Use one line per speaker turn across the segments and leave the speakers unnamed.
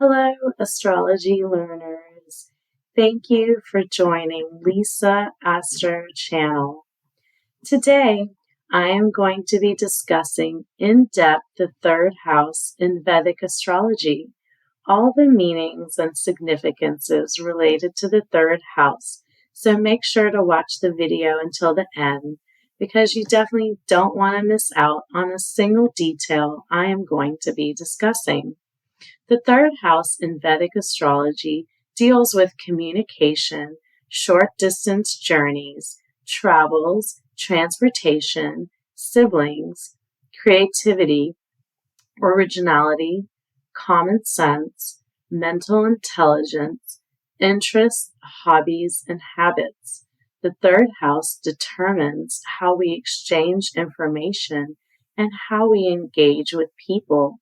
Hello, astrology learners. Thank you for joining Lisa Astro Channel. Today, I am going to be discussing in depth the third house in Vedic astrology, all the meanings and significances related to the third house. So make sure to watch the video until the end because you definitely don't want to miss out on a single detail I am going to be discussing. The third house in Vedic astrology deals with communication, short distance journeys, travels, transportation, siblings, creativity, originality, common sense, mental intelligence, interests, hobbies, and habits. The third house determines how we exchange information and how we engage with people.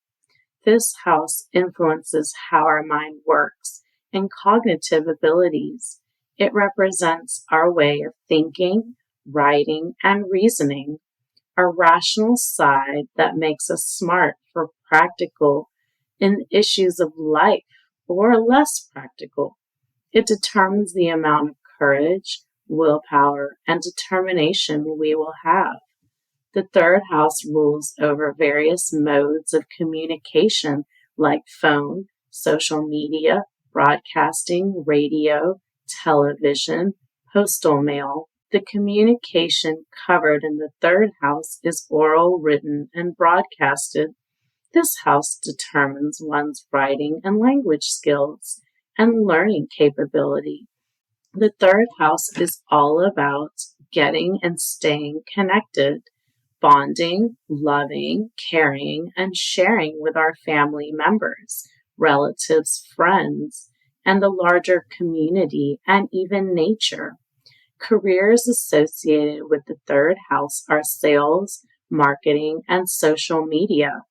This house influences how our mind works and cognitive abilities. It represents our way of thinking, writing, and reasoning, our rational side that makes us smart for practical in issues of life or less practical. It determines the amount of courage, willpower, and determination we will have. The third house rules over various modes of communication like phone, social media, broadcasting, radio, television, postal mail. The communication covered in the third house is oral, written, and broadcasted. This house determines one's writing and language skills and learning capability. The third house is all about getting and staying connected, bonding, loving, caring, and sharing with our family members, relatives, friends, and the larger community and even nature. Careers associated with the third house are sales, marketing, and social media.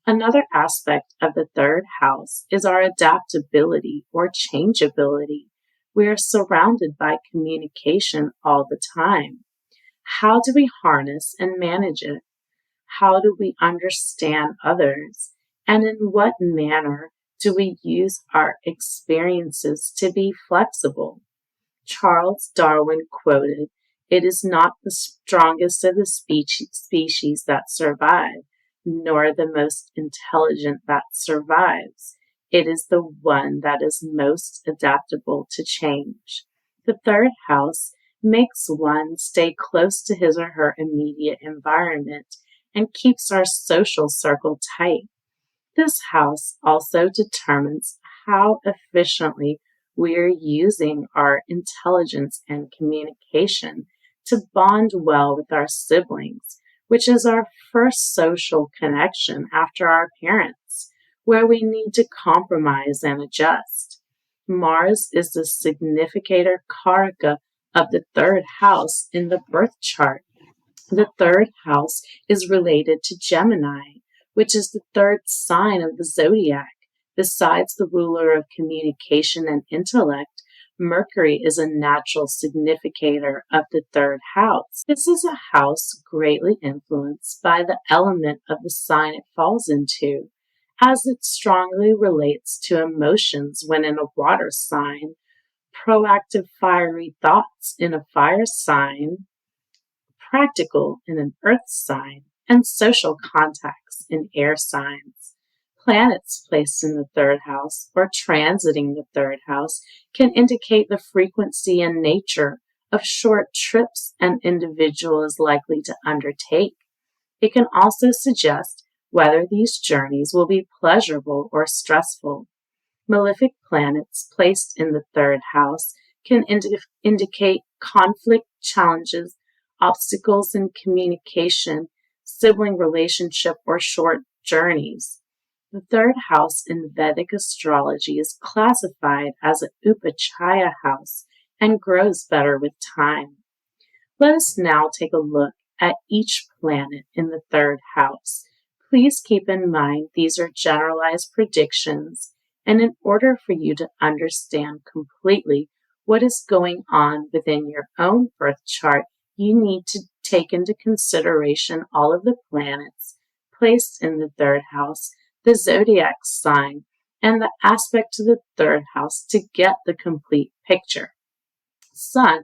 Another aspect of the third house is our adaptability or changeability. We are surrounded by communication all the time. How do we harness and manage it? How do we understand others? And in what manner do we use our experiences to be flexible? Charles Darwin quoted, "It is not the strongest of the species that survive, nor the most intelligent that survives. It is the one that is most adaptable to change." The third house makes one stay close to his or her immediate environment and keeps our social circle tight. This house also determines how efficiently we are using our intelligence and communication to bond well with our siblings, which is our first social connection after our parents, where we need to compromise and adjust. Mars is the significator karaka of the third house in the birth chart. The third house is related to Gemini, which is the third sign of the zodiac. Besides the ruler of communication and intellect, Mercury is a natural significator of the third house. This is a house greatly influenced by the element of the sign it falls into, as it strongly relates to emotions when in a water sign, proactive fiery thoughts in a fire sign, practical in an earth sign, and social contacts in air signs. Planets placed in the third house or transiting the third house can indicate the frequency and nature of short trips an individual is likely to undertake. It can also suggest whether these journeys will be pleasurable or stressful. Malefic planets placed in the third house can indicate conflict, challenges, obstacles in communication, sibling relationship, or short journeys. The third house in Vedic astrology is classified as an Upachaya house and grows better with time. Let us now take a look at each planet in the third house. Please keep in mind these are generalized predictions, and in order for you to understand completely what is going on within your own birth chart, you need to take into consideration all of the planets placed in the third house, the zodiac sign, and the aspect to the third house to get the complete picture. Sun.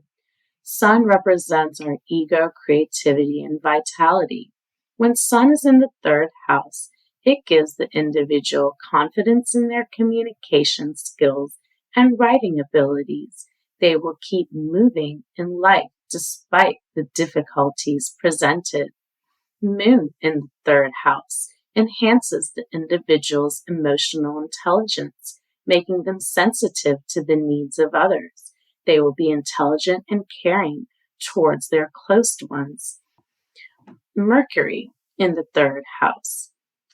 Sun represents our ego, creativity, and vitality. When Sun is in the third house, it gives the individual confidence in their communication skills and writing abilities. They will keep moving in life despite the difficulties presented. Moon in the third house enhances the individual's emotional intelligence, making them sensitive to the needs of others. They will be intelligent and caring towards their close ones. Mercury in the third house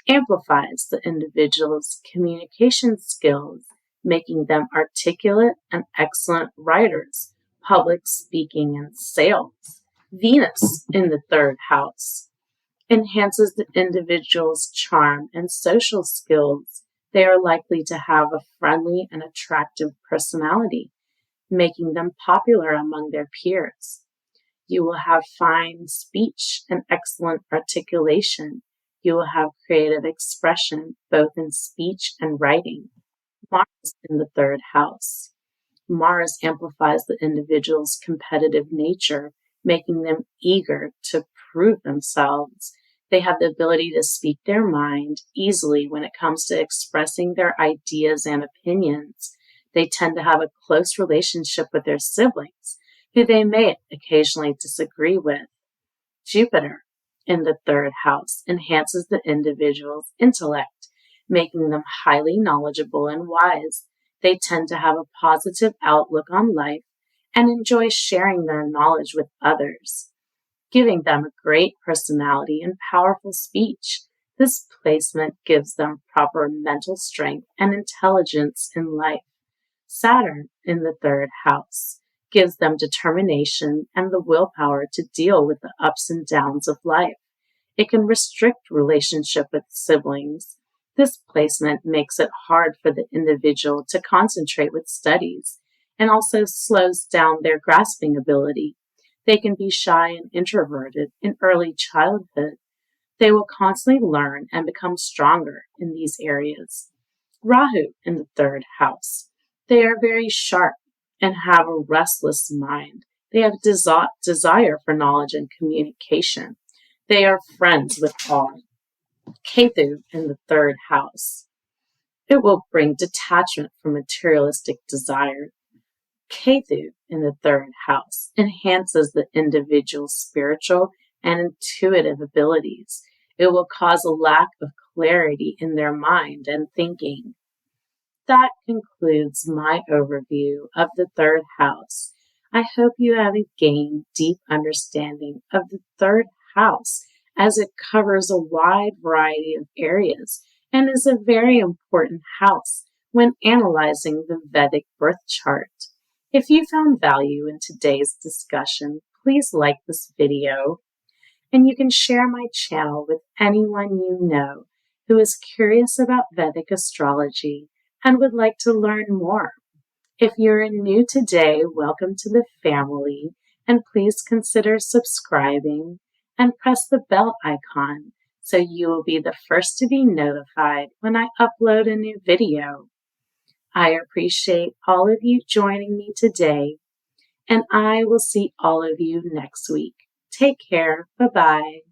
amplifies the individual's communication skills, making them articulate and excellent writers, public speaking, and sales. Venus in the third house enhances the individual's charm and social skills. They are likely to have a friendly and attractive personality, making them popular among their peers. You will have fine speech and excellent articulation. You will have creative expression, both in speech and writing. Mars in the third house. Mars amplifies the individual's competitive nature, making them eager to prove themselves. They have the ability to speak their mind easily when it comes to expressing their ideas and opinions. They tend to have a close relationship with their siblings, who they may occasionally disagree with. Jupiter in the third house enhances the individual's intellect, making them highly knowledgeable and wise. They tend to have a positive outlook on life and enjoy sharing their knowledge with others, giving them a great personality and powerful speech. This placement gives them proper mental strength and intelligence in life. Saturn in the third house gives them determination and the willpower to deal with the ups and downs of life. It can restrict relationship with siblings. This placement makes it hard for the individual to concentrate with studies and also slows down their grasping ability. They can be shy and introverted in early childhood. They will constantly learn and become stronger in these areas. Rahu in the third house. They are very sharp and have a restless mind. They have desire for knowledge and communication. They are friends with all. Ketu in the third house. It will bring detachment from materialistic desire. Ketu in the third house enhances the individual's spiritual and intuitive abilities. It will cause a lack of clarity in their mind and thinking. That concludes my overview of the third house. I hope you have gained deep understanding of the third house, as it covers a wide variety of areas and is a very important house when analyzing the Vedic birth chart. If you found value in today's discussion, please like this video, and you can share my channel with anyone you know who is curious about Vedic astrology and would like to learn more. If you're new today, welcome to the family, and please consider subscribing and press the bell icon so you will be the first to be notified when I upload a new video. I appreciate all of you joining me today, and I will see all of you next week. Take care. Bye-bye.